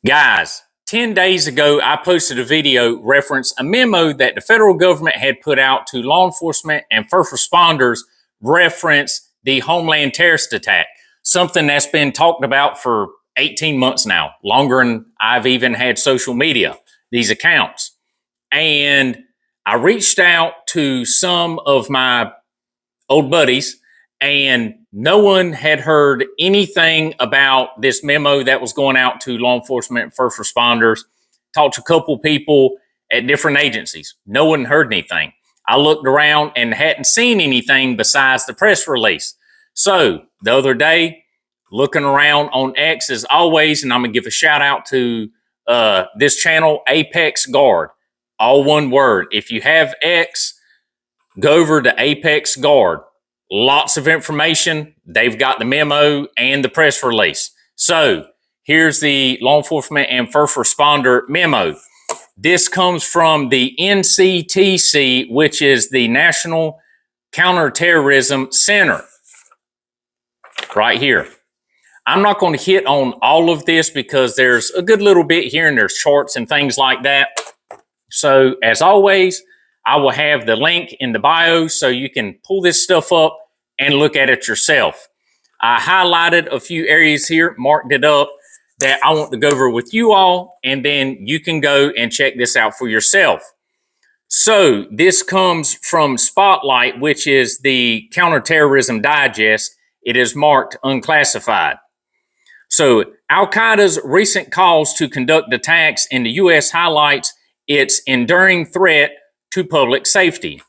Guys, 10 days ago, I posted a video reference a memo that the federal government had put out to law enforcement and first responders reference the Homeland terrorist attack, something that's been talked about for 18 months now, longer than I've even had social media, these accounts. And I reached out to some of my old buddies, and no one had heard anything about this memo that was going out to law enforcement and first responders. Talked to a couple people at different agencies. No one heard anything. I looked around and hadn't seen anything besides the press release. So the other day, looking around on X as always, and I'm going to give a shout out to this channel, APEXGUARD, all one word. If you have X, go over to APEXGUARD. Lots of information. They've got the memo and the press release. So here's the law enforcement and first responder memo. This comes from the NCTC, which is the National Counterterrorism Center, right here. I'm not going to hit on all of this because there's a good little bit here and there's charts and things like that. So as always, I will have the link in the bio so you can pull this stuff up and look at it yourself. I highlighted a few areas here, marked it up that I want to go over with you all, and then you can go and check this out for yourself. So this comes from Spotlight, which is the Counterterrorism Digest. It is marked unclassified. So al-Qa'ida's recent calls to conduct attacks in the U.S. highlights its enduring threat to public safety.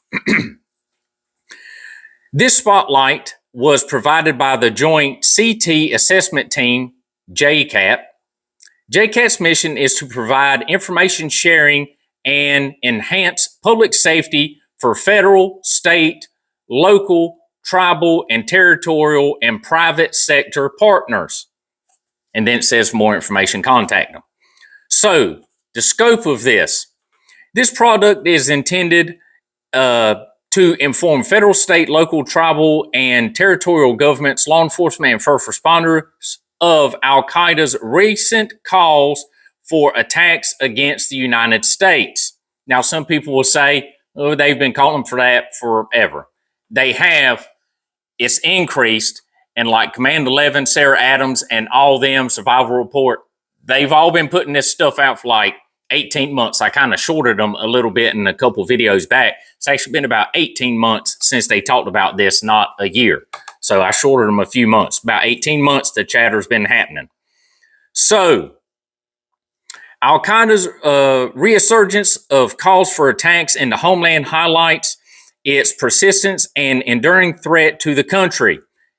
This spotlight was provided by the Joint CT Assessment Team, JCAP. JCAP's mission is to provide information sharing and enhance public safety for federal, state, local, tribal, and territorial and private sector partners. And then it says more information, contact them. So the scope of this product is intended to inform federal, state, local, tribal, and territorial governments, law enforcement, and first responders of al-Qa'ida's recent calls for attacks against the United States. Now, some people will say, oh, they've been calling for that forever. They have. It's increased, and like COMMANDELEVEN, Sarah Adams, and all them, Survival Report, they've all been putting this stuff out for like 18 months. I kind of shorted them a little bit in a couple videos back. It's actually been about 18 months since they talked about this, not a year. So I shorted them a few months. About 18 months the chatter's been happening. So al-Qa'ida's resurgence of calls for attacks in the homeland highlights its persistence and enduring threat to the country,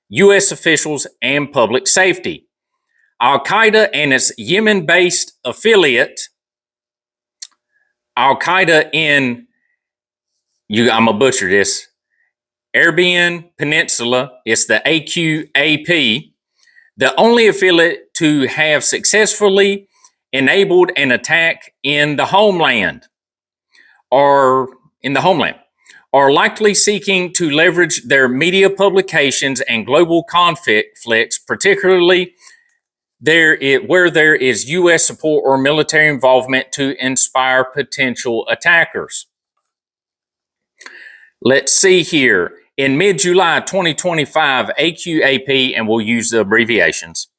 U.S. officials, and public safety. Al-Qaida and its Yemen-based affiliate, Al-Qaida in, I'm going to butcher this, Arabian Peninsula, it's the AQAP, the only affiliate to have successfully enabled an attack in the homeland, are likely seeking to leverage their media publications and global conflicts, particularly where there is U.S. support or military involvement, to inspire potential attackers. Let's see here. In mid-July 2025, AQAP, and we'll use the abbreviations,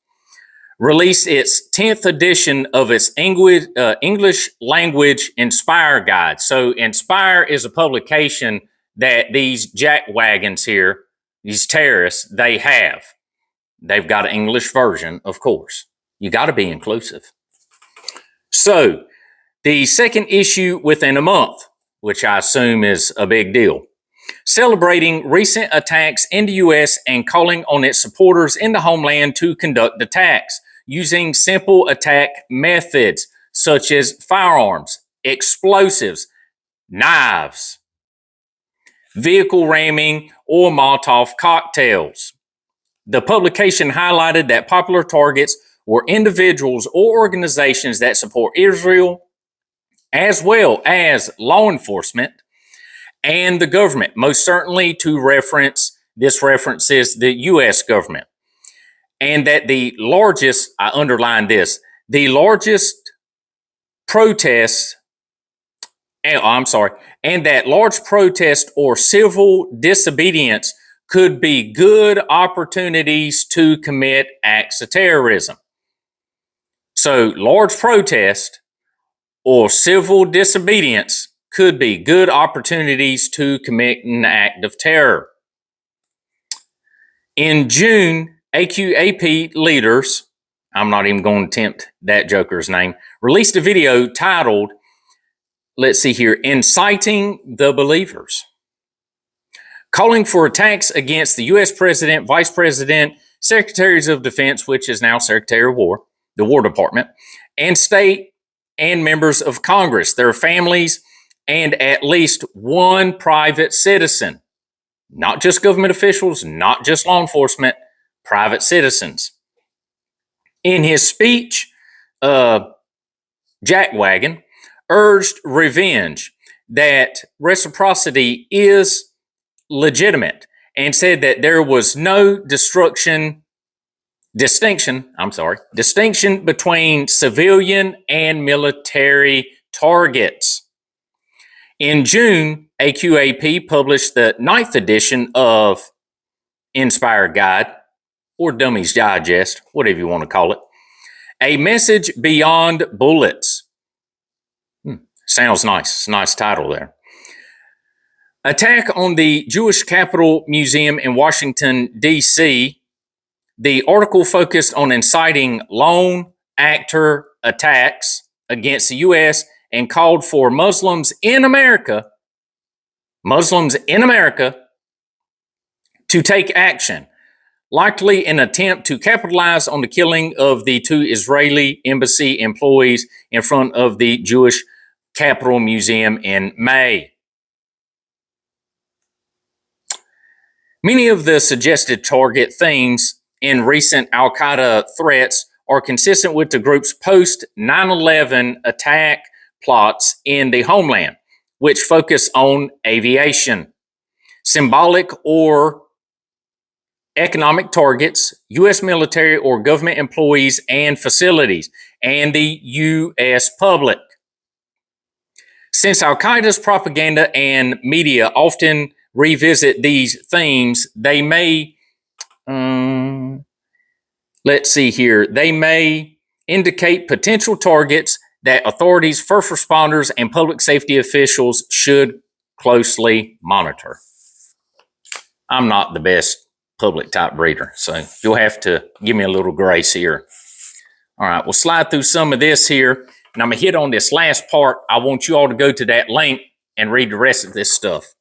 released its 10th edition of its English language Inspire Guide. So Inspire is a publication that these jackwagons here, these terrorists, they have. They've got an English version, of course. You got to be inclusive. So the second issue within a month, which I assume is a big deal, celebrating recent attacks in the U.S. and calling on its supporters in the homeland to conduct attacks using simple attack methods such as firearms, explosives, knives, vehicle ramming, or Molotov cocktails. The publication highlighted that popular targets were individuals or organizations that support Israel, as well as law enforcement and the government, most certainly to reference, this references the U.S. government. And that the largest, I underline this, the largest protest, and that large protest or civil disobedience could be good opportunities to commit acts of terrorism. So large protest or civil disobedience could be good opportunities to commit an act of terror. In June, AQAP leaders, I'm not even going to attempt that joker's name, released a video titled, let's see here, Inciting the Believers, calling for attacks against the U.S. President, Vice President, Secretaries of Defense, which is now Secretary of War, the War Department, and state and members of Congress, their families, and at least one private citizen. Not just government officials, not just law enforcement, private citizens. In his speech, Jack Wagon urged revenge, that reciprocity is legitimate, and said that there was no distinction between civilian and military targets. In June, AQAP published the 9th edition of Inspired Guide, or Dummies Digest, whatever you want to call it, A Message Beyond Bullets. Sounds nice. It's a nice title there. Attack on the Jewish Capitol Museum in Washington, D.C. The article focused on inciting lone actor attacks against the U.S. and called for Muslims in America to take action, likely in an attempt to capitalize on the killing of the 2 Israeli embassy employees in front of the Jewish Capitol Museum in May. Many of the suggested target themes in recent al-Qa'ida threats are consistent with the group's post-9/11 attack plots in the homeland, which focus on aviation, symbolic or economic targets, U.S. military or government employees and facilities, and the U.S. public. Since al-Qaeda's propaganda and media often revisit these themes, they may, they may indicate potential targets that authorities, first responders, and public safety officials should closely monitor. I'm not the best public type reader, so you'll have to give me a little grace here. All right, we'll slide through some of this here, and I'm going to hit on this last part. I want you all to go to that link and read the rest of this stuff.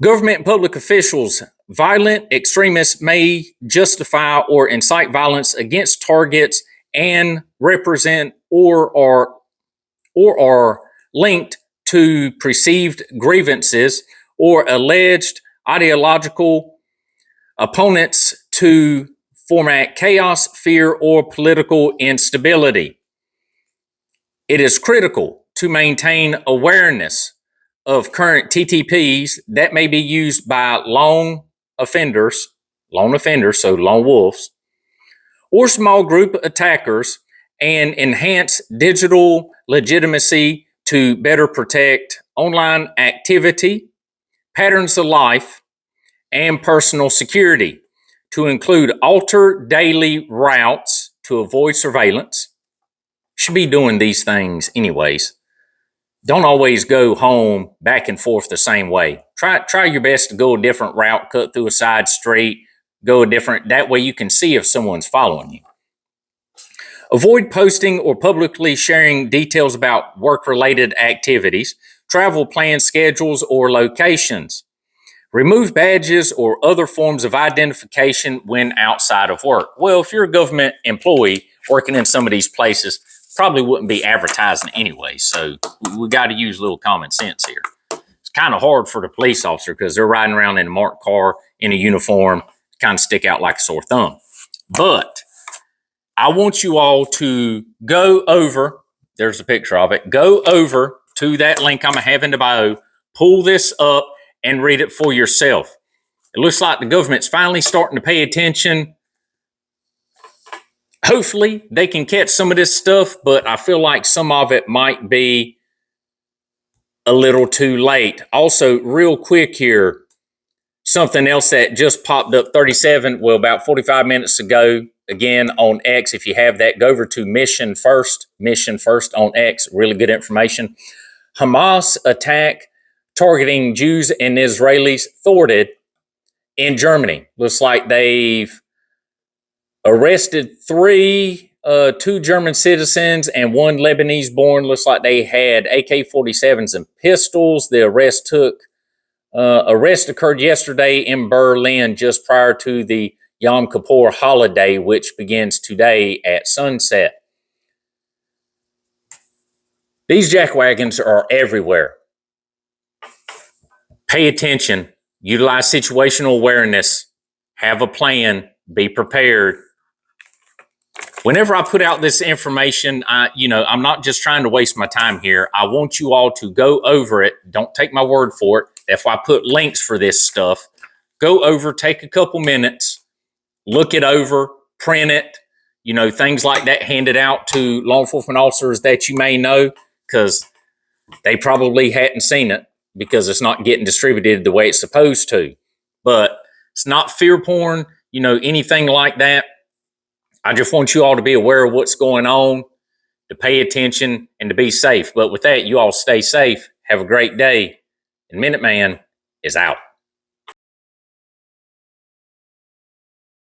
Government and public officials, violent extremists may justify or incite violence against targets and represent or are linked to perceived grievances or alleged ideological opponents to foment chaos, fear, or political instability. It is critical to maintain awareness of current TTPs that may be used by lone offenders, so lone wolves, or small group attackers, and enhance digital legitimacy to better protect online activity, patterns of life, and personal security, to include alter daily routes to avoid surveillance. Should be doing these things anyways. Don't always go home back and forth the same way. Try your best to go a different route, cut through a side street, that way you can see if someone's following you. Avoid posting or publicly sharing details about work-related activities, travel plans, schedules, or locations. Remove badges or other forms of identification when outside of work. Well, if you're a government employee working in some of these places, probably wouldn't be advertising anyway, so we got to use a little common sense here. It's kind of hard for the police officer because they're riding around in a marked car in a uniform, kind of stick out like a sore thumb. But I want you all to go over, there's a picture of it, go over to that link I'm going to have in the bio, pull this up, and read it for yourself. It looks like the government's finally starting to pay attention. Hopefully they can catch some of this stuff, but I feel like some of it might be a little too late. Also, real quick here, something else that just popped up about 45 minutes ago, again on X. If you have that, go over to Mission First on X. Really good information. Hamas attack targeting Jews and Israelis thwarted in Germany. Looks like they've arrested two German citizens and one Lebanese born. Looks like they had AK-47s and pistols. The arrest occurred yesterday in Berlin just prior to the Yom Kippur holiday, which begins today at sunset. These jackwagons are everywhere. Pay attention, utilize situational awareness, have a plan, be prepared. Whenever I put out this information, I'm not just trying to waste my time here. I want you all to go over it. Don't take my word for it. That's why I put links for this stuff. Go over, take a couple minutes, look it over, print it, things like that, hand it out to law enforcement officers that you may know, because they probably hadn't seen it because it's not getting distributed the way it's supposed to. But it's not fear porn, anything like that. I just want you all to be aware of what's going on, to pay attention, and to be safe. But with that, you all stay safe. Have a great day. And Minuteman is out.